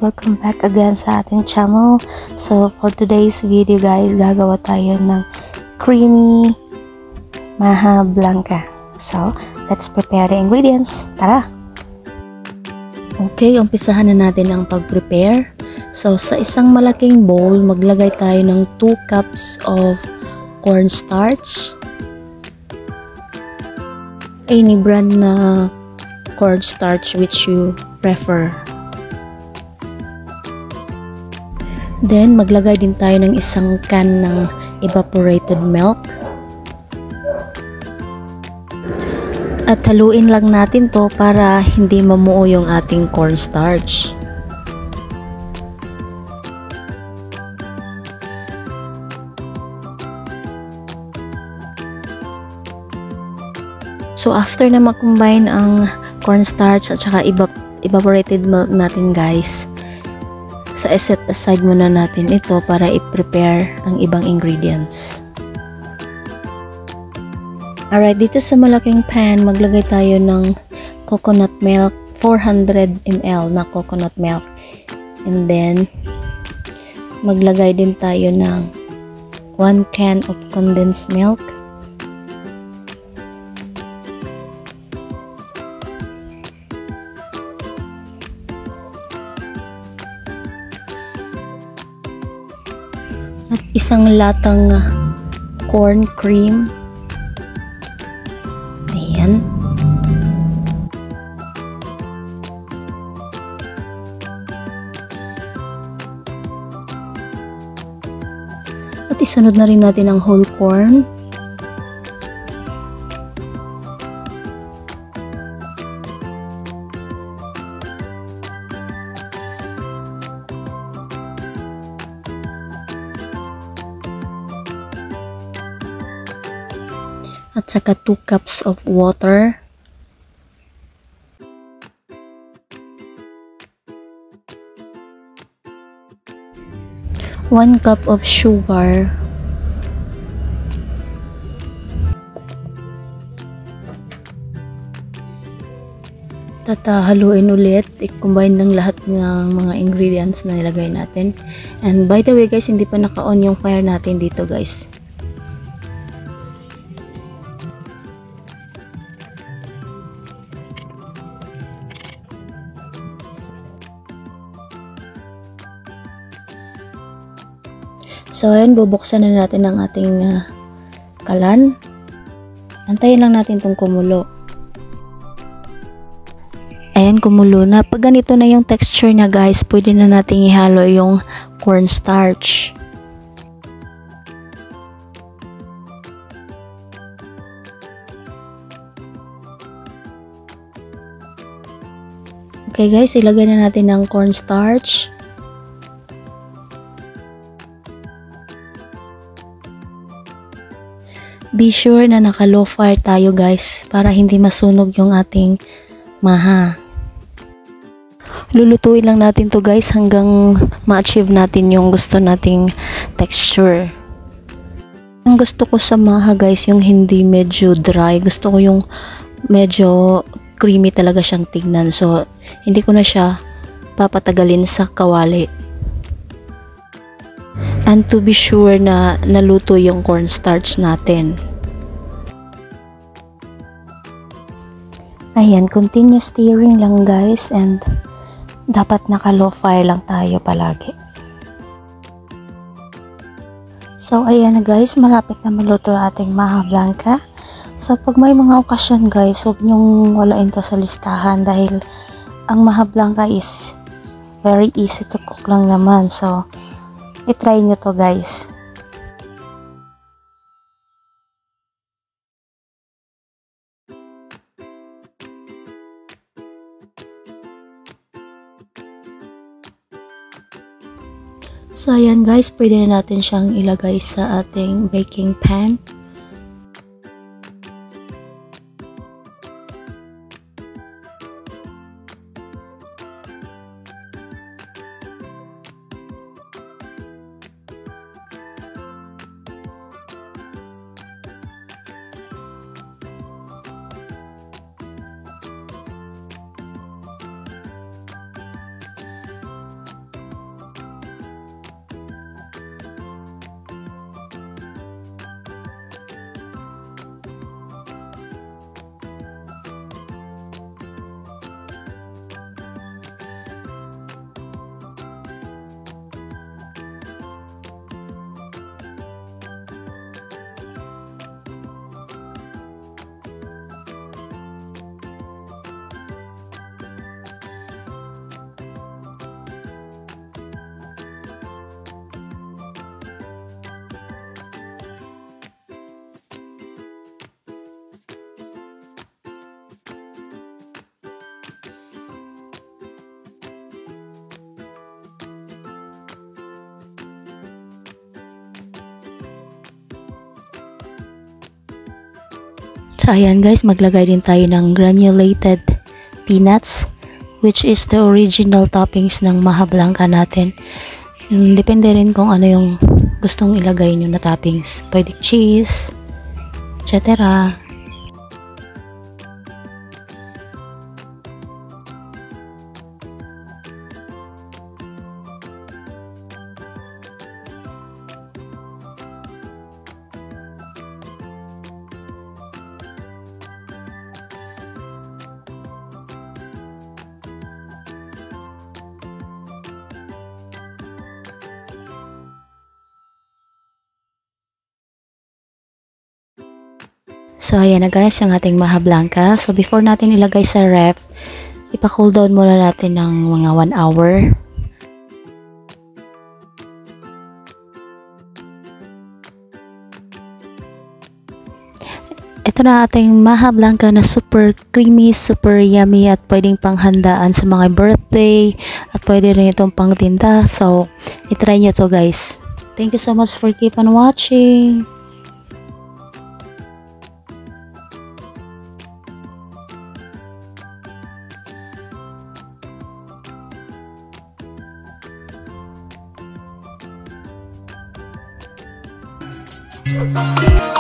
welcome back again sa ating channel. So for today's video guys, gagawa tayo ng creamy maha blanca. So let's prepare the ingredients. Tara! Okay, umpisahan na natin ang pag-prepare. So sa isang malaking bowl, maglagay tayo ng 2 cups of cornstarch. Any brand na cornstarch which you prefer. Then, maglagay din tayo ng isang can ng evaporated milk. At haluin lang natin to para hindi mamuo yung ating cornstarch. So, after na makombine ang cornstarch at saka evaporated milk natin guys, set aside muna natin ito para i-prepare ang ibang ingredients. Alright, dito sa malaking pan, maglagay tayo ng coconut milk, 400 ml na coconut milk. And then, maglagay din tayo ng 1 can of condensed milk. At isang latang corn cream. Ayan. At isunod na rin natin ang whole corn. At saka 2 cups of water. One cup of sugar. Haluin ulit. I-combine ng lahat ng mga ingredients na nilagay natin. And by the way guys, hindi pa naka-on yung fire natin dito guys. So, ayan, bubuksan na natin ang ating kalan. Antayin lang natin itong kumulo. Ayan, kumulo na. Pag ganito na yung texture na guys, pwede na natin ihalo yung cornstarch. Okay guys, ilagay na natin ang cornstarch. Be sure na naka low fire tayo guys para hindi masunog yung ating maha. Lulutuin lang natin to guys hanggang ma-achieve natin yung gusto nating texture. Ang gusto ko sa maha guys yung hindi medyo dry. Gusto ko yung medyo creamy talaga siyang tignan. So hindi ko na siya papatagalin sa kawali. And to be sure na naluto yung cornstarch natin. Ayan, continue stirring lang guys and dapat naka low fire lang tayo palagi. So ayan na guys, malapit na maluto ating maha blanca. So pag may mga okasyon guys, huwag niyong walain to sa listahan dahil ang maha blanca is very easy to cook lang naman. So i-try nyo to guys. So ayan guys, pwede na natin siyang ilagay sa ating baking pan. So ayan guys, maglagay din tayo ng granulated peanuts, which is the original toppings ng Maha Blanca natin. Depende rin kung ano yung gustong ilagay nyo na toppings. Pwede cheese, etc. So, ayan na guys, yung ating Maha Blanca. So, before natin ilagay sa ref, ipa-cool down muna natin ng mga 1 hour. Ito na ating Maha Blanca na super creamy, super yummy at pwedeng panghandaan sa mga birthday at pwede rin itong pangtinda. So, itry nyo to guys. Thank you so much for keep on watching. Bye.